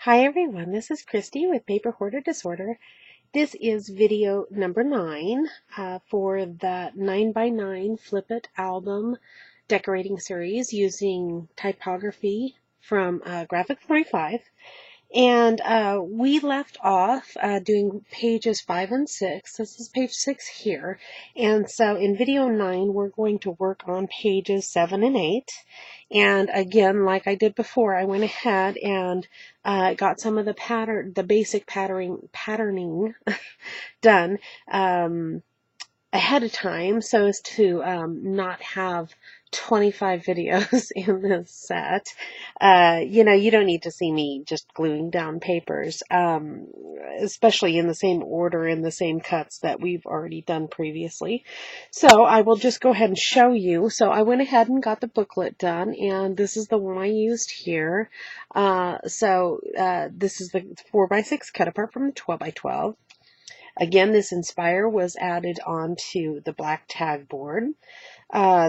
Hi everyone, this is Christy with Paper Hoarder Disorder. This is video number 9 for the 9x9 Flip It album decorating series using typography from Graphic 45. And we left off doing pages 5 and 6. This is page 6 here. And so in video 9, we're going to work on pages 7 and 8. And again, like I did before, I went ahead and got some of the basic patterning done ahead of time so as to not have 25 videos in this set. You don't need to see me just gluing down papers, especially in the same order, in the same cuts that we've already done previously. So I will just go ahead and show you. So I went ahead and got the booklet done, and this is the one I used here. This is the 4x6 cut apart from the 12x12. Again, this Inspire was added onto the black tag board.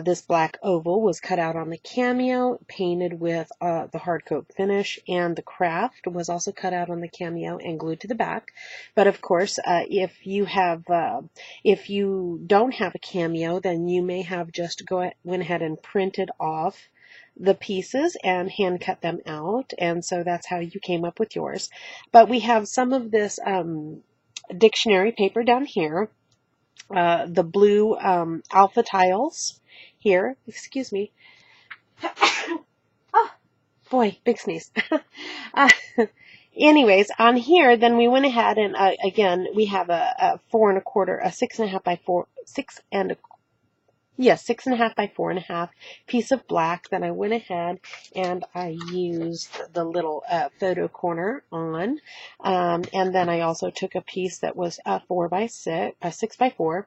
This black oval was cut out on the Cameo, painted with the hard coat finish, and the craft was also cut out on the Cameo and glued to the back. But of course, if you don't have a Cameo, then you may have just went ahead and printed off the pieces and hand cut them out, and so that's how you came up with yours. But we have some of this dictionary paper down here, the blue alpha tiles here, excuse me. Oh boy, big sneeze. Anyways, on here, then we went ahead and again, we have a 4 1/4, a 6.5 by 4, 6.5 by 4.5 piece of black. Then I went ahead and I used the little photo corner on, and then I also took a piece that was 4 by 6, 6 by 4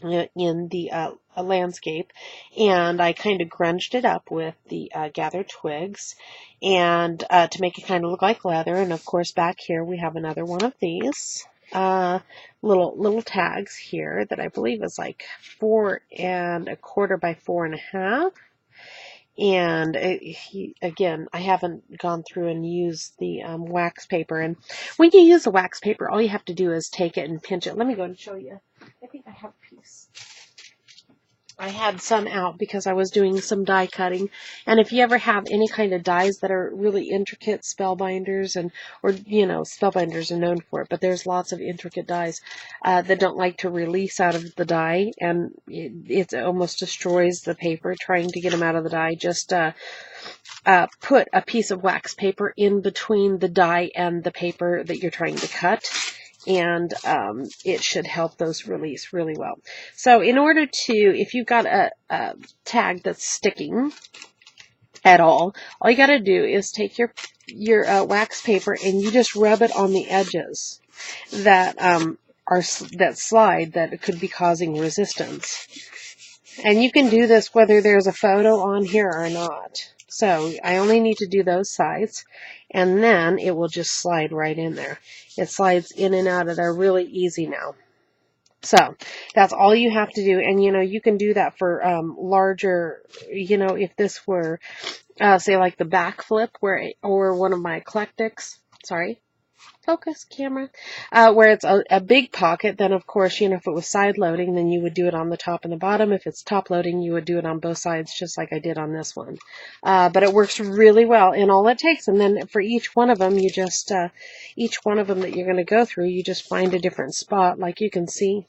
in the landscape, and I kind of grunged it up with the gathered twigs, and to make it kind of look like leather. And of course, back here we have another one of these little tags here that I believe is like 4 1/4 by 4 1/2. And again, I haven't gone through and used the wax paper. And when you use the wax paper, all you have to do is take it and pinch it. Let me go and show you. I think I have a piece. I had some out because I was doing some die cutting, and if you ever have any kind of dies that are really intricate, spellbinders, spellbinders are known for it, but there's lots of intricate dies that don't like to release out of the die, and it almost destroys the paper trying to get them out of the die. Just put a piece of wax paper in between the die and the paper that you're trying to cut, and it should help those release really well. So in order to, if you've got a tag that's sticking at all you got to do is take your wax paper and you just rub it on the edges that slide, that could be causing resistance. And you can do this whether there's a photo on here or not. So I only need to do those sides, and then it will just slide right in there. It slides in and out of there really easy now. So that's all you have to do. And you can do that for larger, if this were say like the back flip or one of my eclectics, sorry, focus camera, where it's a big pocket, then of course, if it was side loading, then you would do it on the top and the bottom. If it's top loading, you would do it on both sides, just like I did on this one. But it works really well, and all it takes, and then for each one of them, you just, each one of them that you're going to go through, you just find a different spot. Like you can see,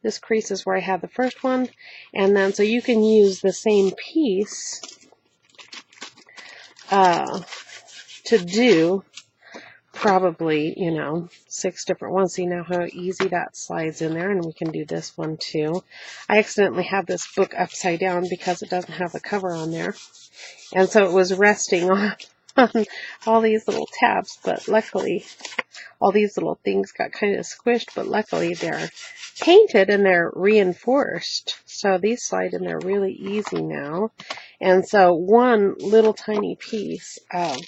this crease is where I had the first one, and then so you can use the same piece to do probably, 6 different ones. See now how easy that slides in there, and we can do this one too. I accidentally have this book upside down because it doesn't have a cover on there, and so it was resting on all these little tabs, but luckily all these little things got kind of squished, but luckily they're painted and they're reinforced, so these slide in there really easy now. And so one little tiny piece of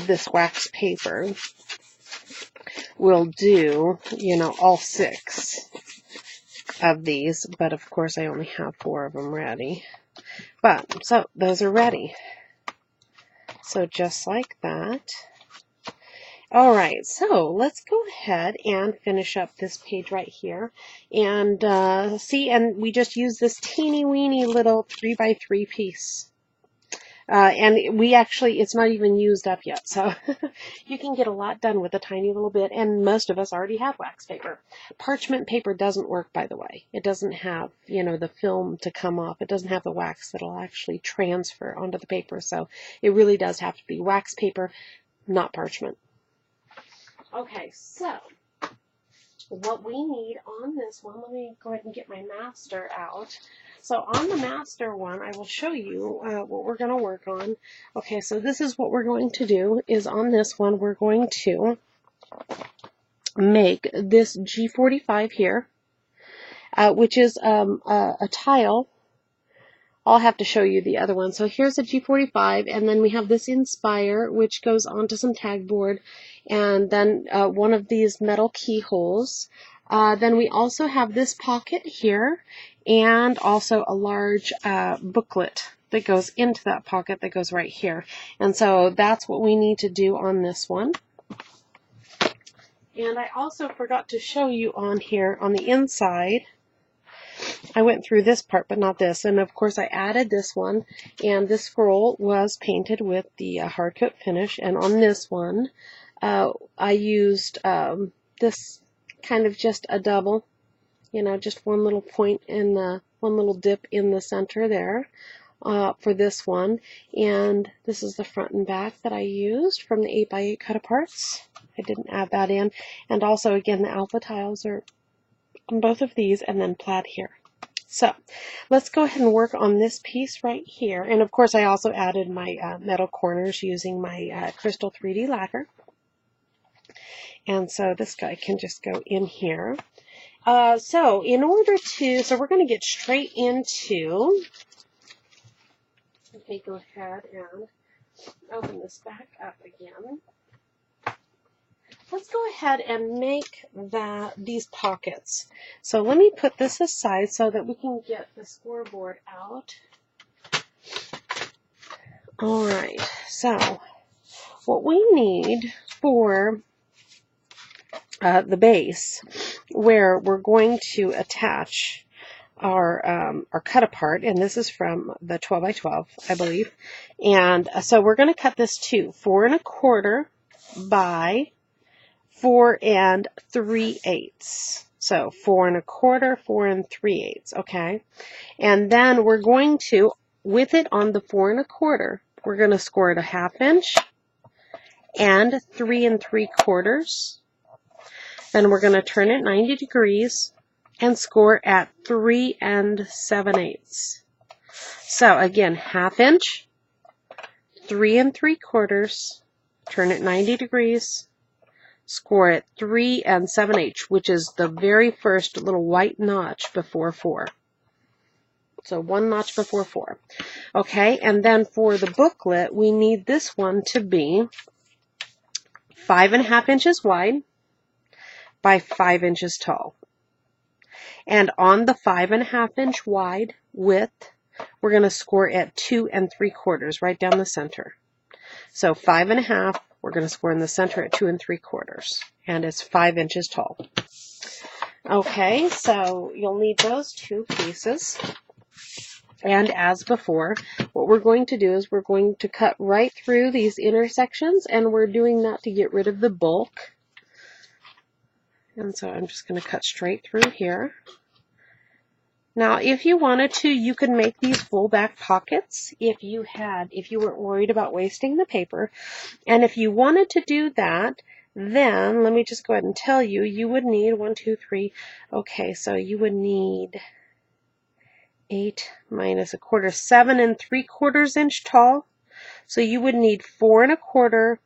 this wax paper will do, all 6 of these, but of course I only have 4 of them ready. But, so, those are ready. So just like that. All right, so let's go ahead and finish up this page right here. And see, and we just use this teeny weeny little 3x3 piece. And we actually, it's not even used up yet, so you can get a lot done with a tiny little bit, and most of us already have wax paper. Parchment paper doesn't work, by the way. It doesn't have, you know, the film to come off. It doesn't have the wax that'll actually transfer onto the paper, so it really does have to be wax paper, not parchment. Okay, so what we need on this one, let me go ahead and get my master out. So on the master one, I will show you what we're going to work on. Okay, so this is what we're going to do, is on this one, we're going to make this G45 here, which is a tile. I'll have to show you the other one. So here's a G45, and then we have this Inspire, which goes onto some tag board, and then one of these metal keyholes. Then we also have this pocket here, and also a large booklet that goes into that pocket that goes right here. And so that's what we need to do on this one. And I also forgot to show you on here, on the inside, I went through this part, but not this. And of course I added this one, and this scroll was painted with the hard coat finish. And on this one, I used this kind of just a double, you know, just one little point in the, one little dip in the center there for this one. And this is the front and back that I used from the 8x8 cut-aparts. I didn't add that in. And also, again, the alpha tiles are on both of these, and then plaid here. So let's go ahead and work on this piece right here. And of course I also added my metal corners using my crystal 3D lacquer. And so this guy can just go in here. So in order to, so we're going to get straight into, let me go ahead and open this back up again. Let's go ahead and make these pockets. So let me put this aside so that we can get the scoreboard out. All right, so what we need for the base, where we're going to attach our cut apart, and this is from the 12x12, I believe. And so we're going to cut this to 4 1/4 by 4 3/8. So 4 1/4, 4 3/8, okay? And then we're going to, with it on the 4 1/4, we're going to score it a 1/2 inch and 3 3/4. Then we're going to turn it 90 degrees and score at 3 7/8. So again, 1/2 inch, 3 3/4, turn it 90 degrees, score at 3 7/8, which is the very first little white notch before 4. So 1 notch before 4. Okay, and then for the booklet, we need this one to be 5 1/2 inches wide by 5 inches tall. And on the 5 1/2 inch wide width, we're going to score at 2 3/4 right down the center. So 5 1/2. We're going to score in the center at 2 3/4, and it's 5 inches tall. Okay, so you'll need those two pieces. And as before, what we're going to do is we're going to cut right through these intersections, and we're doing that to get rid of the bulk. And so I'm just going to cut straight through here. Now, if you wanted to, you could make these full back pockets if you weren't worried about wasting the paper. And if you wanted to do that, then let me just go ahead and tell you, you would need 1, 2, 3. Okay, so you would need 8 minus 1/4, 7 3/4 inch tall. So you would need 4 1/4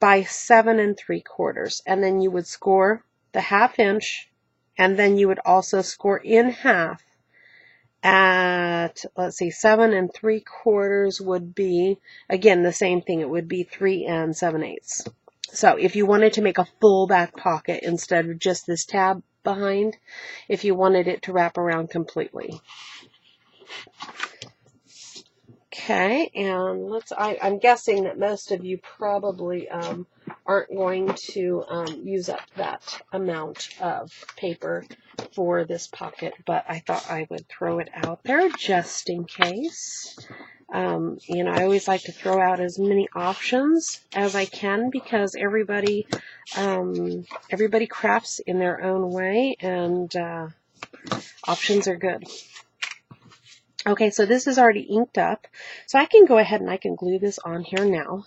by 7 3/4, and then you would score the 1/2 inch. And then you would also score in half at, let's see, 7 3/4 would be, again, the same thing. It would be 3 7/8. So if you wanted to make a full back pocket instead of just this tab behind, if you wanted it to wrap around completely. Okay, and I'm guessing that most of you probably aren't going to use up that amount of paper for this pocket, but I thought I would throw it out there just in case. You know, I always like to throw out as many options as I can because everybody crafts in their own way, and options are good. Okay, so this is already inked up, so I can go ahead and I can glue this on here now.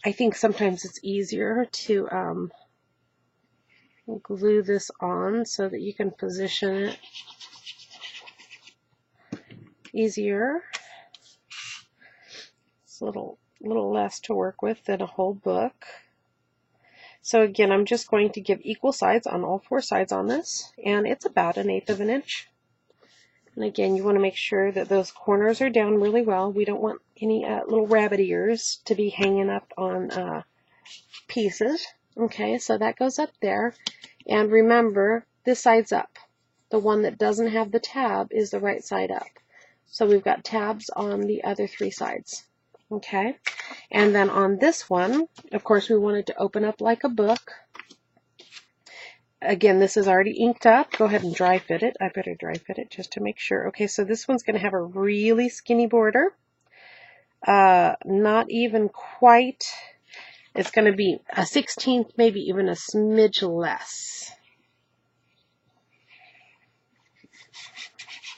I think sometimes it's easier to glue this on so that you can position it easier. It's a little less to work with than a whole book. So again, I'm just going to give equal sides on all 4 sides on this, and it's about 1/8 of an inch. And again, you want to make sure that those corners are down really well. We don't want any little rabbit ears to be hanging up on pieces. Okay, so that goes up there. And remember, this side's up. The one that doesn't have the tab is the right side up. So we've got tabs on the other 3 sides. Okay, and then on this one, of course, we want it to open up like a book. Again, this is already inked up. Go ahead and dry fit it. I better dry fit it just to make sure. Okay, so this one's going to have a really skinny border. Not even quite. It's going to be a 1/16, maybe even a smidge less.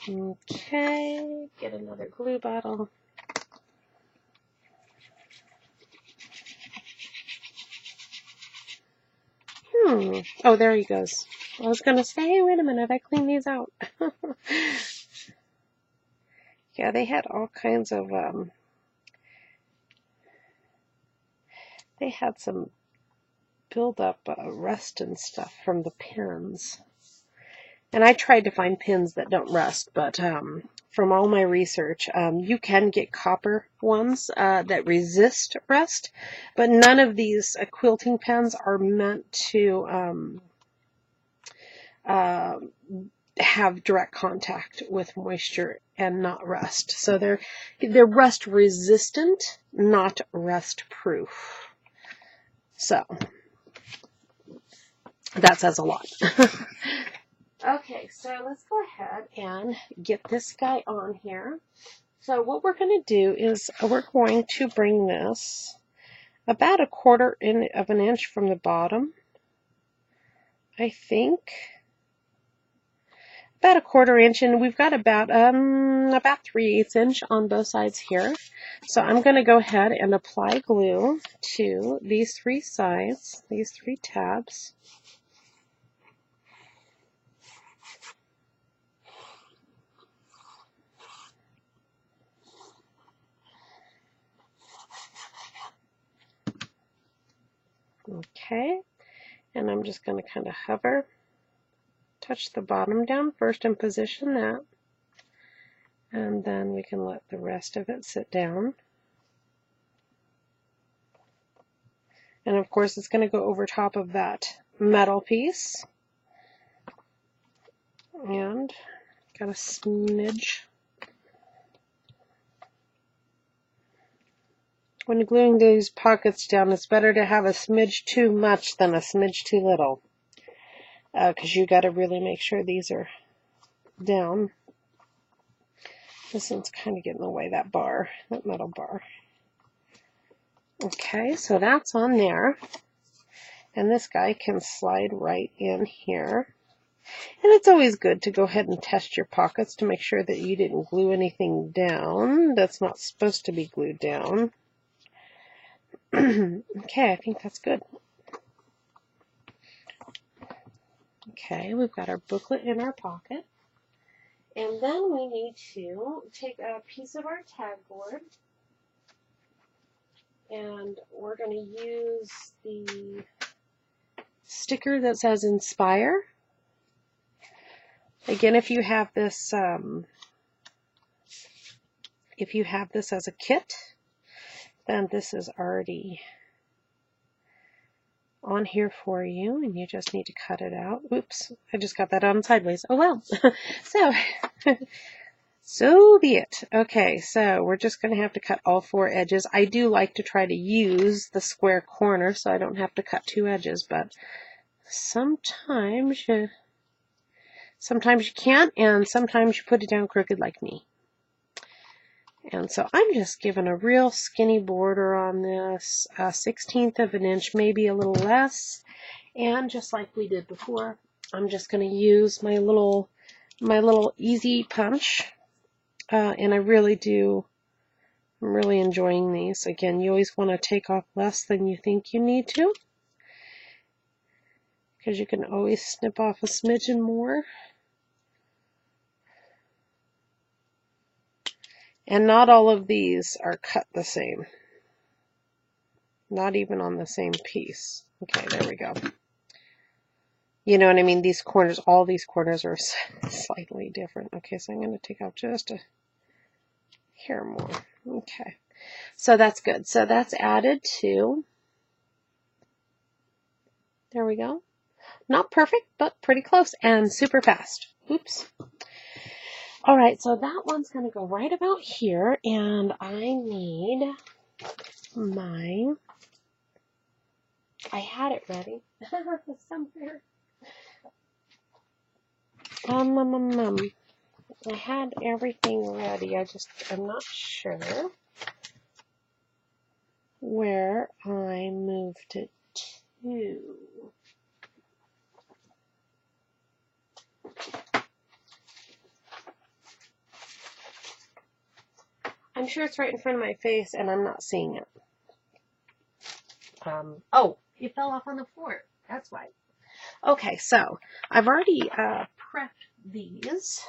Okay, get another glue bottle. Oh, there he goes. I was going to say, hey, wait a minute, I cleaned these out. Yeah, they had all kinds of, they had some build-up rust and stuff from the pins. And I tried to find pins that don't rust, but from all my research, you can get copper ones that resist rust, but none of these quilting pens are meant to have direct contact with moisture and not rust. So they're rust resistant, not rust proof. So that says a lot. Okay, so let's go ahead and get this guy on here. So what we're going to do is we're going to bring this about 1/4 of an inch from the bottom, I think. About 1/4 inch, and we've got about 3/8 inch on both sides here. So I'm going to go ahead and apply glue to these 3 sides, these 3 tabs. Okay, and I'm just going to kind of hover, touch the bottom down first and position that, and then we can let the rest of it sit down. And of course it's going to go over top of that metal piece. And got a smidge. When gluing these pockets down, it's better to have a smidge too much than a smidge too little. Because you got to really make sure these are down. This one's kind of getting in the way, that bar, that metal bar. Okay, so that's on there. And this guy can slide right in here. And it's always good to go ahead and test your pockets to make sure that you didn't glue anything down that's not supposed to be glued down. Okay, I think that's good. Okay, we've got our booklet in our pocket. And then we need to take a piece of our tag board, and we're going to use the sticker that says Inspire. Again, if you have this as a kit, then this is already on here for you, and you just need to cut it out. Oops, I just got that on sideways. Oh well. So So be it. Okay, so we're just going to have to cut all 4 edges. I do like to try to use the square corner so I don't have to cut 2 edges, but sometimes you can't, and sometimes you put it down crooked like me. And so I'm just giving a real skinny border on this, 1/16 of an inch, maybe a little less. And just like we did before, I'm just going to use my little easy punch. And I'm really enjoying these. Again, you always want to take off less than you think you need to, because you can always snip off a smidgen more. And not all of these are cut the same. Not even on the same piece. Okay, there we go. You know what I mean? These corners, all these corners are slightly different. Okay, so I'm going to take out just a hair more. Okay, so that's good. So that's added to, there we go. Not perfect, but pretty close and super fast. Oops. All right, so that one's going to go right about here, and I need my, I had it ready somewhere. I had everything ready. I'm not sure where I moved it to. I'm sure it's right in front of my face and I'm not seeing it. Oh, it fell off on the floor. That's why. Okay, so I've already prepped these.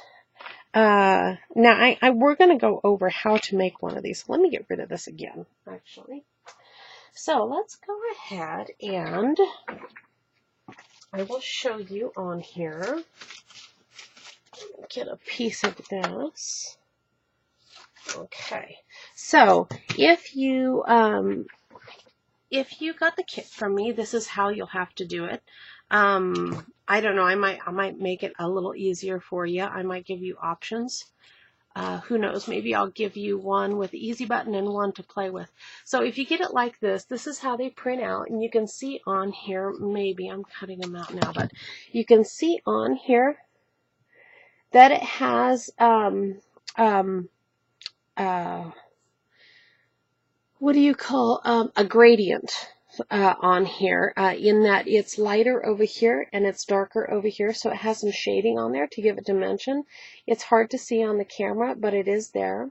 Now we're going to go over how to make one of these. Let me get rid of this again, actually. So let's go ahead and I will show you on here. Get a piece of this. Okay, so if you got the kit from me, this is how you'll have to do it. I don't know, I might make it a little easier for you. I might give you options. Who knows, maybe I'll give you one with the easy button and one to play with. So if you get it like this is how they print out, and you can see on here, maybe I'm cutting them out now, but you can see on here that it has what do you call a gradient on here, in that it's lighter over here and it's darker over here, so it has some shading on there to give it dimension. It's hard to see on the camera, but it is there.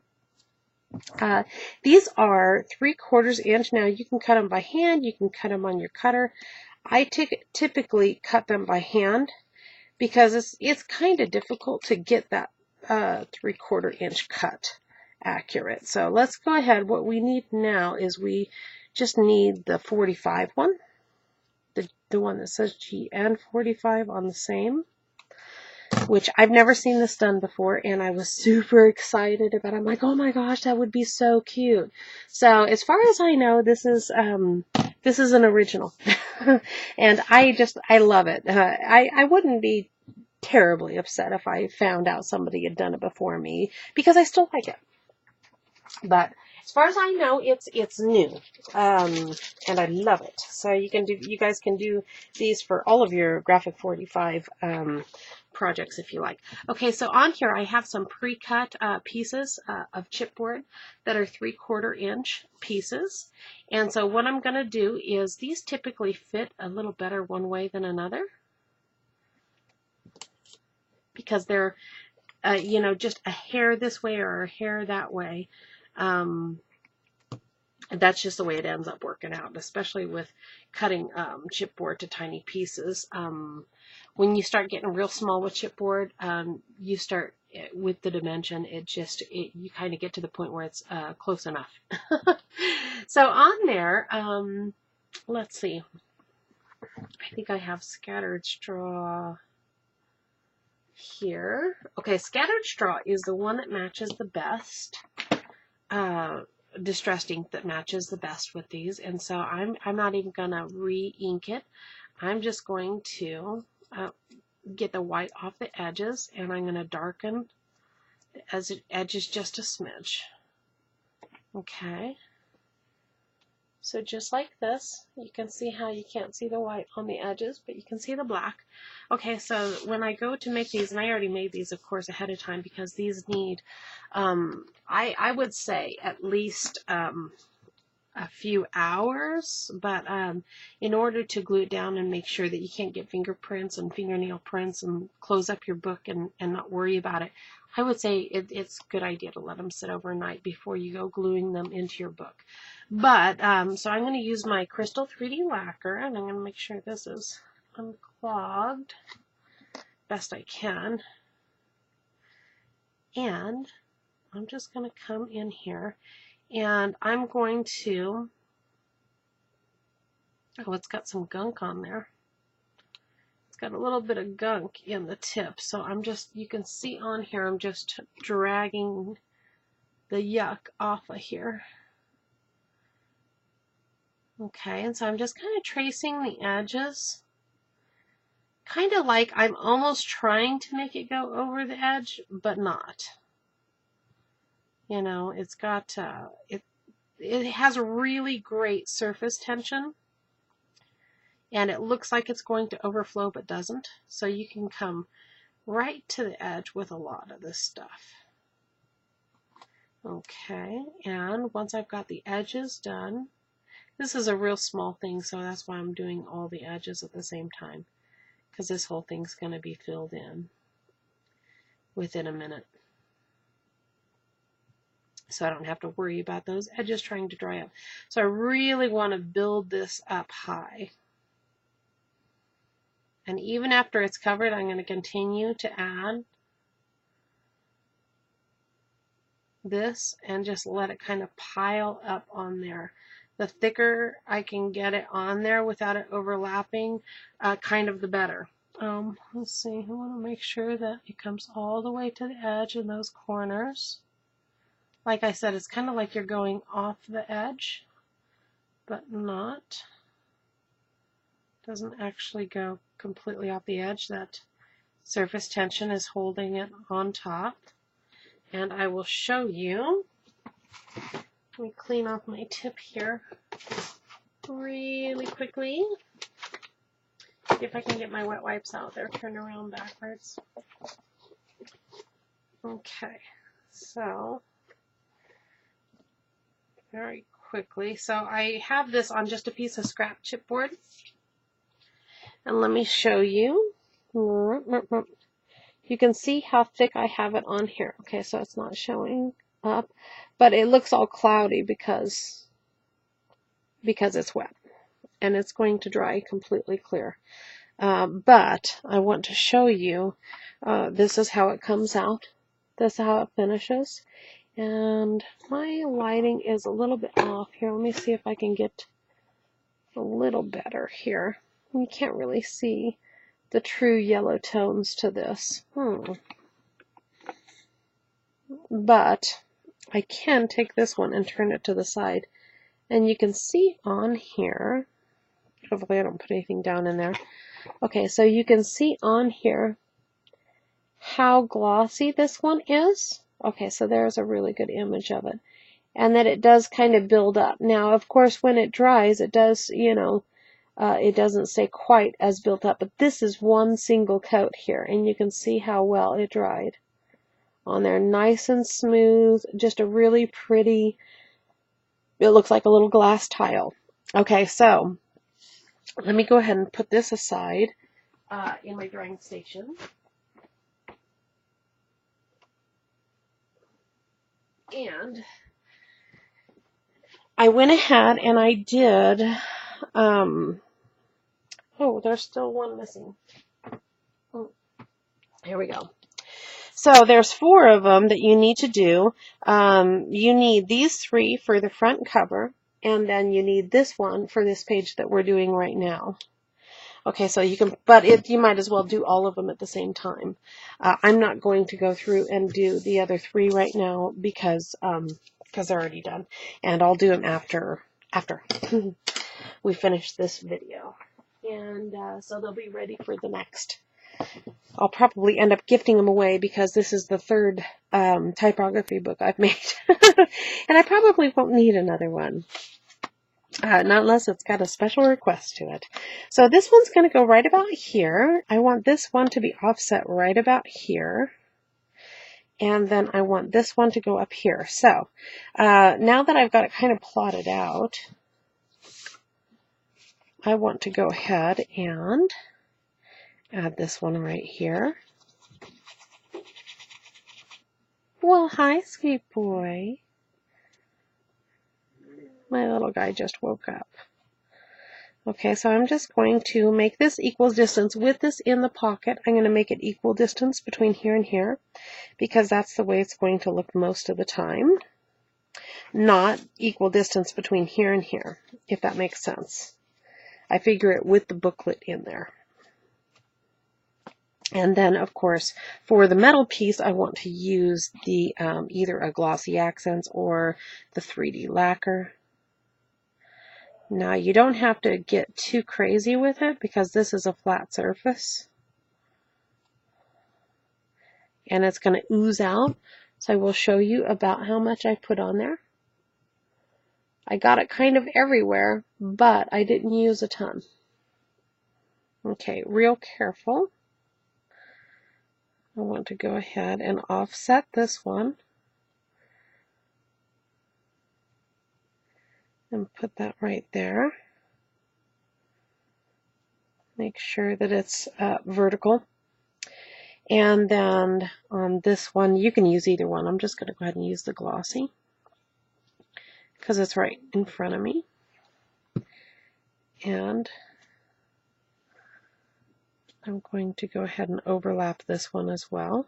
These are 3/4 inch. Now you can cut them by hand, you can cut them on your cutter. I typically cut them by hand because it's kind of difficult to get that 3/4 inch cut accurate. So let's go ahead. What we need now is we just need the 45 one, the one that says GN 45 on the same, which I've never seen this done before, and I was super excited about it. I'm like, oh my gosh, that would be so cute. So as far as I know, this is an original, and I love it. I wouldn't be terribly upset if I found out somebody had done it before me, because I still like it. But as far as I know, it's new, and I love it. So you guys can do these for all of your Graphic 45 projects if you like. Okay, so on here I have some pre-cut pieces of chipboard that are 3/4 inch pieces, and so what I'm going to do is, these typically fit a little better one way than another, because they're just a hair this way or a hair that way. That's just the way it ends up working out, especially with cutting chipboard to tiny pieces. When you start getting real small with chipboard, you start with the dimension. You kind of get to the point where it's close enough. So on there, let's see. I think I have scattered straw here. Okay, scattered straw is the one that matches the best. Distressed ink that matches the best with these, and so I'm not even gonna re-ink it. I'm just going to get the white off the edges, and I'm gonna darken the edges just a smidge. Okay. So just like this, you can see how you can't see the white on the edges, but you can see the black. Okay, so when I go to make these, and I already made these, of course, ahead of time, because these need, I would say at least a few hours, but in order to glue it down and make sure that you can't get fingerprints and fingernail prints and close up your book and not worry about it, I would say it's a good idea to let them sit overnight before you go gluing them into your book. But, so I'm going to use my Crystal 3D lacquer, and I'm going to make sure this is unclogged best I can. And I'm just going to come in here, and I'm going to, oh, it's got some gunk on there. It's got a little bit of gunk in the tip, so I'm just, you can see on here, I'm just dragging the yuck off of here. Okay, and so I'm just kind of tracing the edges, kind of like I'm almost trying to make it go over the edge, but not. You know, it's got, it has really great surface tension, and it looks like it's going to overflow, but doesn't. So you can come right to the edge with a lot of this stuff. Okay, and once I've got the edges done, this is a real small thing, so that's why I'm doing all the edges at the same time, because this whole thing's going to be filled in within a minute. So I don't have to worry about those edges trying to dry up. So I really want to build this up high. And even after it's covered, I'm going to continue to add this and just let it kind of pile up on there. The thicker I can get it on there without it overlapping, kind of the better. Let's see, I want to make sure that it comes all the way to the edge in those corners. Like I said, it's kind of like you're going off the edge, but not. Doesn't actually go completely off the edge. That surface tension is holding it on top. And I will show you. Let me clean off my tip here really quickly. See if I can get my wet wipes out there, turn around backwards. Okay, so very quickly. So I have this on just a piece of scrap chipboard. And let me show you. You can see how thick I have it on here. Okay, so it's not showing up, but it looks all cloudy because it's wet, and it's going to dry completely clear. But I want to show you, this is how it comes out. This is how it finishes. And my lighting is a little bit off here. Let me see if I can get a little better here. You can't really see the true yellow tones to this. But I can take this one and turn it to the side. And you can see on here, hopefully I don't put anything down in there. Okay, so you can see on here how glossy this one is. Okay, so there's a really good image of it. And that it does kind of build up. Now, of course, when it dries, it does, you know, it doesn't stay quite as built up. But this is one single coat here, and you can see how well it dried on there. Nice and smooth, just a really pretty, it looks like a little glass tile. Okay, so let me go ahead and put this aside in my drying station. And I went ahead and I did, oh, there's still one missing. Oh, here we go. So there's 4 of them that you need to do. You need these 3 for the front cover, and then you need this one for this page that we're doing right now. Okay, so you can, but you might as well do all of them at the same time. I'm not going to go through and do the other 3 right now because they're already done, and I'll do them after we finish this video, and so they'll be ready for the next I'll probably end up gifting them away because this is the third typography book I've made. And I probably won't need another one. Not unless it's got a special request to it. So this one's going to go right about here. I want this one to be offset right about here. And then I want this one to go up here. So now that I've got it kind of plotted out, I want to go ahead and add this one right here. Well, hi, sweet boy. My little guy just woke up. Okay, so I'm just going to make this equal distance with this in the pocket. I'm going to make it equal distance between here and here because that's the way it's going to look most of the time. Not equal distance between here and here, if that makes sense. I figure it with the booklet in there. And then, of course, for the metal piece, I want to use the either a glossy accents or the 3D lacquer. Now, you don't have to get too crazy with it because this is a flat surface. And it's going to ooze out. So I will show you about how much I put on there. I got it kind of everywhere, but I didn't use a ton. Okay, real careful. I want to go ahead and offset this one and put that right there. Make sure that it's vertical. And then on this one, you can use either one. I'm just going to go ahead and use the glossy because it's right in front of me. And I'm going to go ahead and overlap this one as well.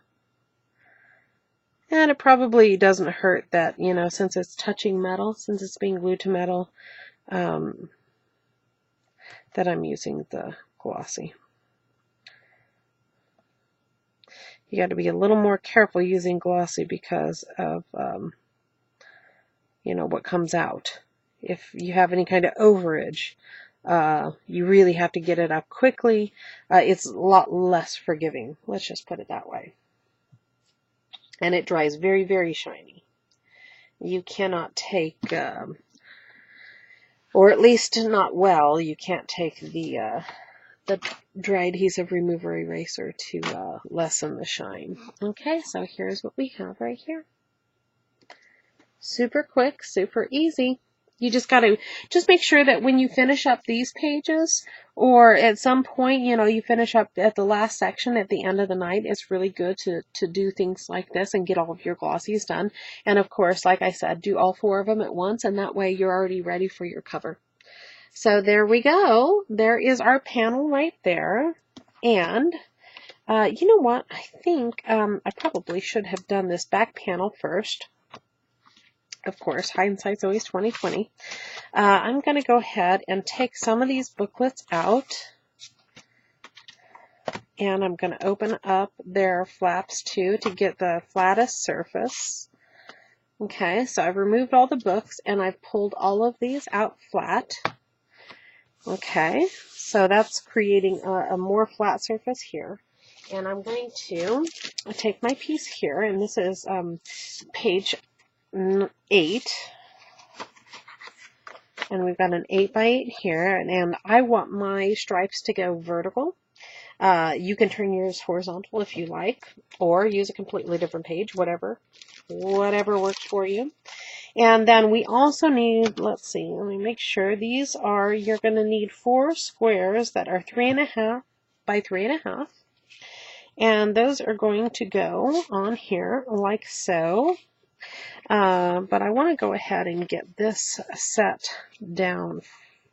And it probably doesn't hurt that, you know, since it's touching metal, since it's being glued to metal, that I'm using the glossy. You got to be a little more careful using glossy because of, you know, what comes out. If you have any kind of overage, you really have to get it up quickly. It's a lot less forgiving. Let's just put it that way. And it dries very, very shiny. You cannot take, or at least not well, you can't take the dry adhesive remover eraser to lessen the shine. Okay, so here's what we have right here. Super quick, super easy. You just got to make sure that when you finish up these pages, or at some point, you know, you finish up at the last section at the end of the night, it's really good to do things like this and get all of your glossies done. And of course, like I said, do all 4 of them at once, and that way you're already ready for your cover. So there we go. There is our panel right there. And you know what? I think I probably should have done this back panel first. Of course, hindsight's always 20/20. I'm going to go ahead and take some of these booklets out, and I'm going to open up their flaps too to get the flattest surface. Okay, so I've removed all the books and I've pulled all of these out flat. Okay, so that's creating a more flat surface here. And I'm going to take my piece here, and this is page 8, and we've got an 8x8 here, and I want my stripes to go vertical. You can turn yours horizontal if you like, or use a completely different page, whatever works for you. And then we also need, let's see, let me make sure these are, you're going to need 4 squares that are 3.5 by 3.5. And those are going to go on here like so. But I want to go ahead and get this set down.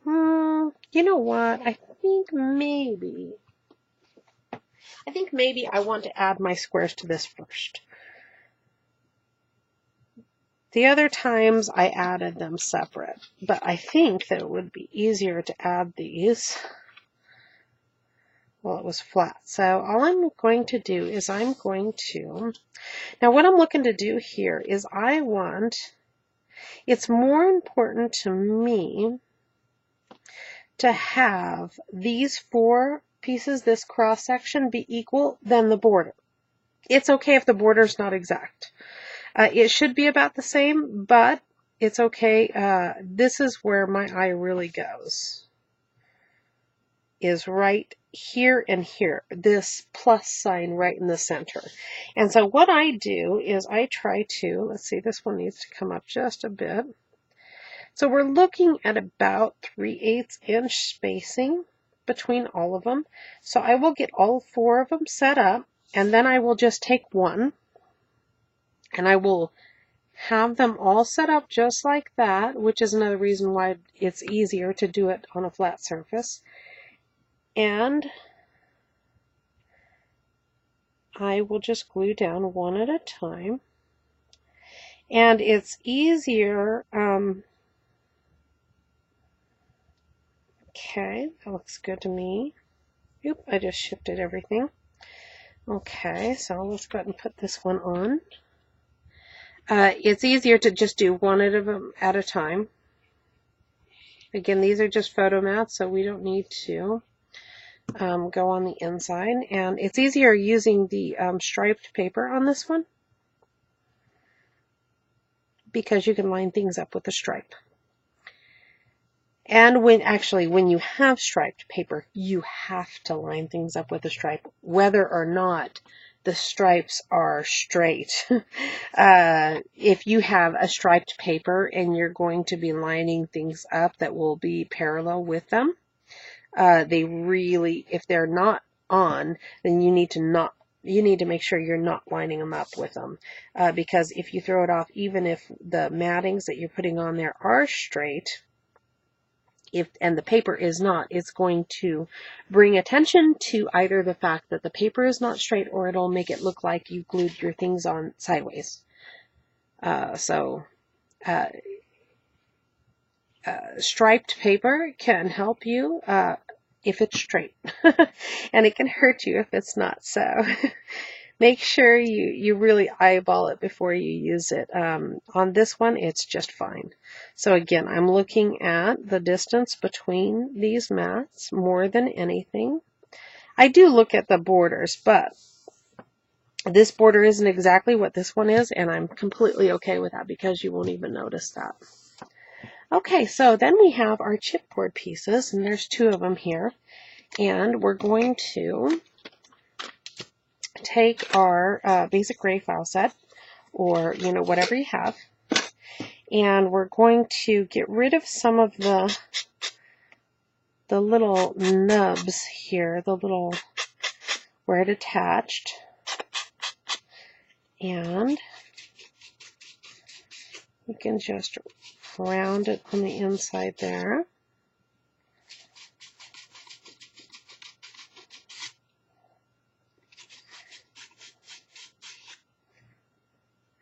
You know what? I think maybe I want to add my squares to this first. The other times I added them separate, but I think that it would be easier to add these while it was flat. So all I'm going to do is now what I'm looking to do here is it's more important to me to have these 4 pieces, this cross section, be equal than the border. It's okay if the border is not exact. It should be about the same, but it's okay. This is where my eye really goes, is right here and here, this plus sign right in the center. And so what I do is I try to, let's see, this one needs to come up just a bit. So we're looking at about 3/8 inch spacing between all of them. So I will get all 4 of them set up, and then I will just take one and I will have them all set up just like that, which is another reason why it's easier to do it on a flat surface. And I will just glue down one at a time. And it's easier, okay, that looks good to me. Oop, I just shifted everything. Okay, so let's go ahead and put this one on. It's easier to just do one of them at a time. Again, these are just photo mats, so we don't need to go on the inside. And it's easier using the striped paper on this one, because you can line things up with the stripe. And when you have striped paper, you have to line things up with a stripe, whether or not the stripes are straight. If you have a striped paper and you're going to be lining things up that will be parallel with them, they really, if they're not on, then you need to make sure you're not lining them up with them, because if you throw it off, even if the mattings that you're putting on there are straight, and the paper is not, it's going to bring attention to either the fact that the paper is not straight, or it'll make it look like you glued your things on sideways. Striped paper can help you if it's straight, and it can hurt you if it's not. So make sure you really eyeball it before you use it. On this one, it's just fine. So again, I'm looking at the distance between these mats more than anything. I do look at the borders, but this border isn't exactly what this one is, and I'm completely okay with that because you won't even notice that. Okay, so then we have our chipboard pieces, and there's 2 of them here, and we're going to take our basic gray file set, or whatever you have, and we're going to get rid of some of the little nubs here, the little where it attached, and we can just round it on the inside there.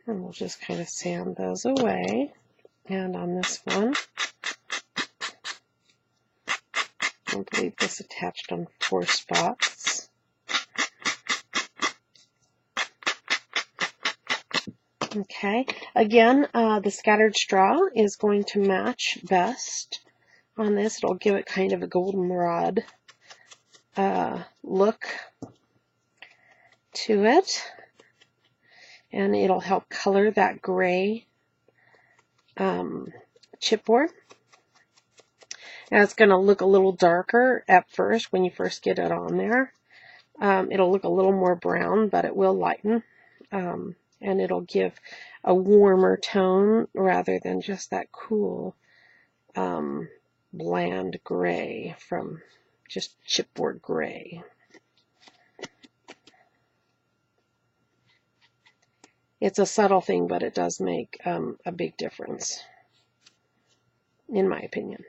And we'll just kind of sand those away. And on this one, I believe this attached on 4 spots. Okay, again, the scattered straw is going to match best on this. It'll give it kind of a goldenrod look to it, and it'll help color that gray chipboard. Now it's going to look a little darker at first when you first get it on there. It'll look a little more brown, but it will lighten. And it'll give a warmer tone rather than just that cool, bland gray from just chipboard gray. It's a subtle thing, but it does make a big difference, in my opinion.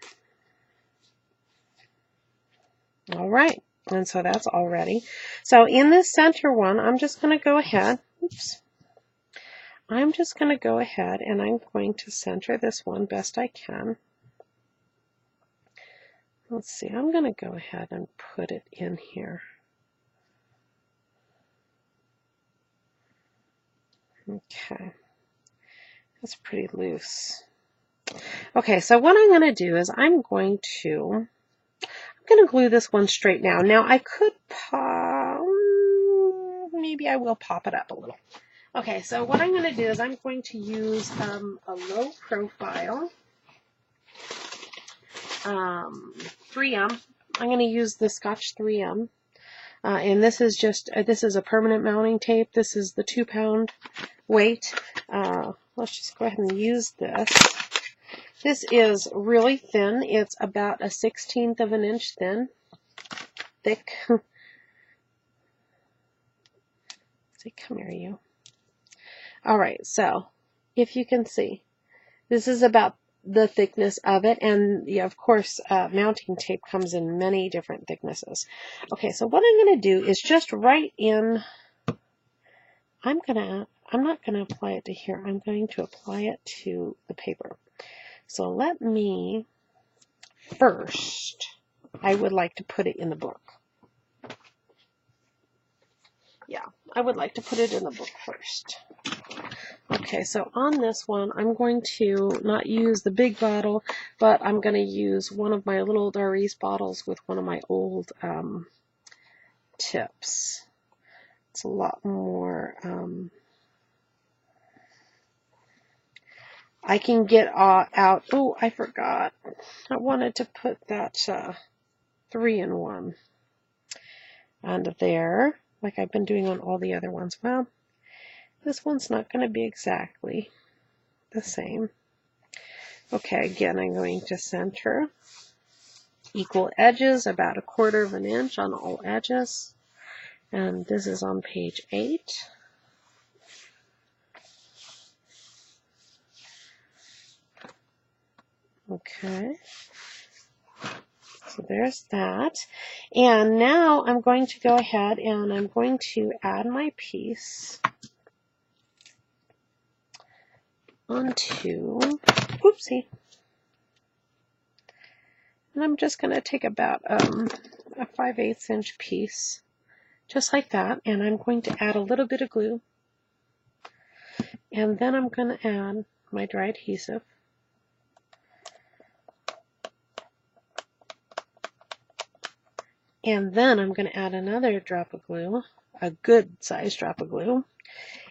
All right, and so that's all ready. So in this center one, I'm just going to go ahead, I'm just going to go ahead and I'm going to center this one best I can. Let's see, I'm going to go ahead and put it in here. Okay, that's pretty loose. Okay, so what I'm going to do is I'm going I'm going to glue this one straight now. Now I could maybe I will pop it up a little. Okay, so what I'm going to do is I'm going to use a low profile 3M. I'm going to use the Scotch 3M. And this is just, this is a permanent mounting tape. This is the 2-pound weight. Let's just go ahead and use this. This is really thin. It's about a 1/16 of an inch thick. See, come here, you. All right, so if you can see, this is about the thickness of it, and yeah, of course, mounting tape comes in many different thicknesses. Okay, so what I'm going to do is just write in. I'm not going to apply it to here. I'm going to apply it to the paper. So let me first. I would like to put it in the book. Yeah, I would like to put it in the book first. Okay, so on this one, I'm going to not use the big bottle, but I'm going to use one of my little Doris bottles with one of my old tips. It's a lot more, I can get out, oh, I forgot. I wanted to put that 3-in-1 onto there, like I've been doing on all the other ones. Well, this one's not going to be exactly the same. Okay, again, I'm going to center equal edges, about 1/4 of an inch on all edges. And this is on page 8. Okay. So there's that. And now I'm going to go ahead and I'm going to add my piece onto, oopsie. And I'm just going to take about a 5/8 inch piece, just like that, and I'm going to add a little bit of glue. And then I'm going to add my dry adhesive. And then I'm going to add another drop of glue, a good size drop of glue.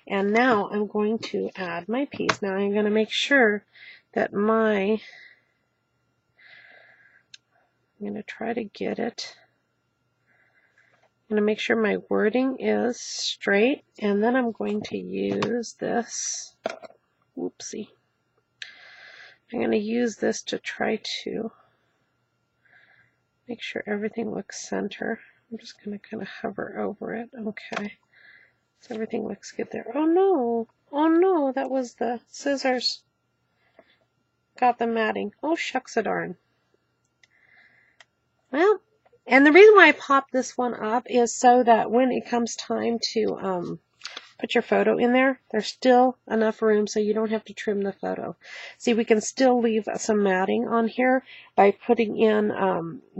And now I'm going to add my piece. Now I'm going to make sure that I'm going to try to get it. I'm going to make sure my wording is straight. And then I'm going to use this. Whoopsie. I'm going to use this to try to make sure everything looks center. I'm just going to kind of hover over it. Okay. So everything looks good there. Oh no! Oh no, that was the scissors. Got the matting. Oh shucks a darn. Well, and the reason why I popped this one up is so that when it comes time to put your photo in there, there's still enough room so you don't have to trim the photo. See, we can still leave some matting on here by putting in,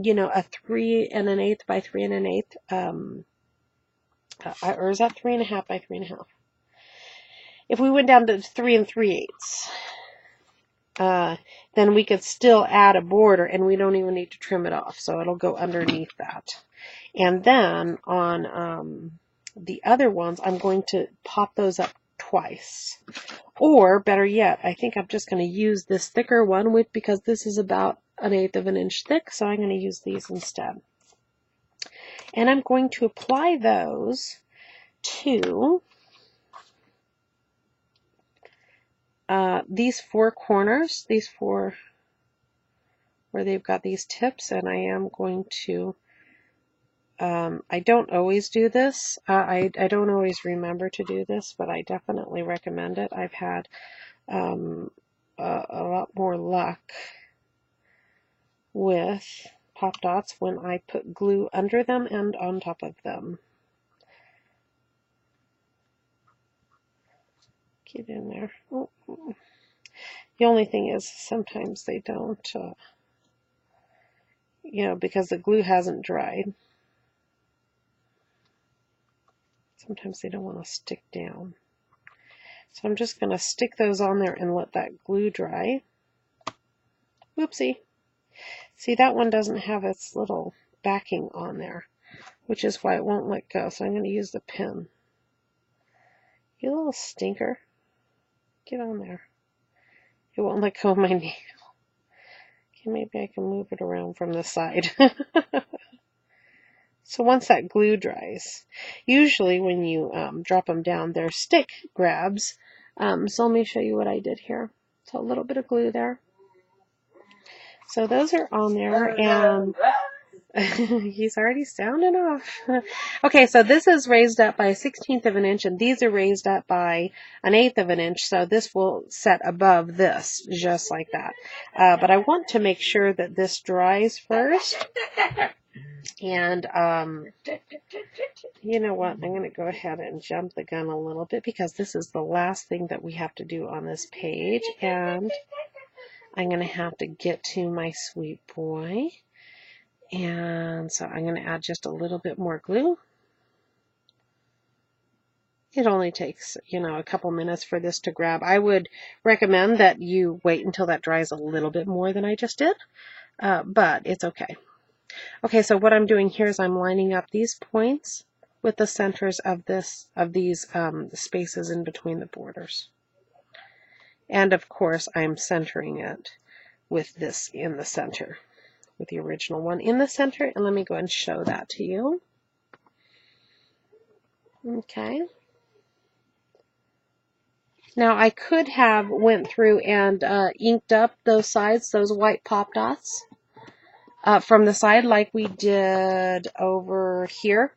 you know, a 3 1/8 by 3 1/8, or is that 3 1/2 by 3 1/2? If we went down to 3 3/8, then we could still add a border and we don't even need to trim it off. So it'll go underneath that. And then on the other ones, I'm going to pop those up twice. Or better yet, I think I'm just going to use this thicker one because this is about 1/8 of an inch thick. So I'm going to use these instead. And I'm going to apply those to these 4 corners, these 4 where they've got these tips, and I am going to, I don't always do this, I don't always remember to do this, but I definitely recommend it. I've had a lot more luck with pop dots when I put glue under them and on top of them. Get in there. Oh. The only thing is sometimes they don't, you know, because the glue hasn't dried. Sometimes they don't want to stick down. So I'm just going to stick those on there and let that glue dry. Whoopsie. See, that one doesn't have its little backing on there, which is why it won't let go. So I'm going to use the pin. You little stinker. Get on there. It won't let go of my nail. Okay, maybe I can move it around from the side. So once that glue dries, usually when you drop them down, they're stick grabs. So let me show you what I did here. So a little bit of glue there. So those are on there, and he's already sounding off. Okay, so this is raised up by 1/16 of an inch, and these are raised up by 1/8 of an inch, so this will set above this, just like that. But I want to make sure that this dries first. And you know what? I'm going to go ahead and jump the gun a little bit because this is the last thing that we have to do on this page. And I'm going to have to get to my sweet boy. And so I'm going to add just a little bit more glue. It only takes, a couple minutes for this to grab. I would recommend that you wait until that dries a little bit more than I just did. But it's okay. Okay, so what I'm doing here is I'm lining up these points with the centers of these spaces in between the borders. And of course, I'm centering it with this in the center, with the original one in the center. And let me go and show that to you. Okay. Now I could have went through and inked up those sides, those white pop dots. From the side like we did over here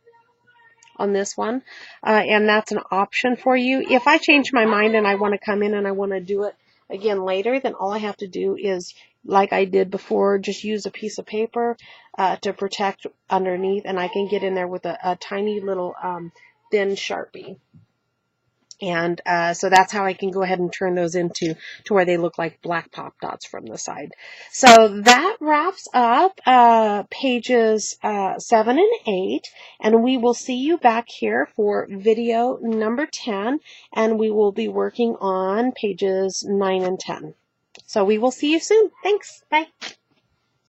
on this one, and that's an option for you. If I change my mind and I want to come in and I want to do it again later, then all I have to do is, like I did before, just use a piece of paper to protect underneath, and I can get in there with a tiny little thin Sharpie. And so that's how I can go ahead and turn those into where they look like black pop dots from the side. So that wraps up pages 7 and 8. And we will see you back here for video number 10. And we will be working on pages 9 and 10. So we will see you soon. Thanks. Bye.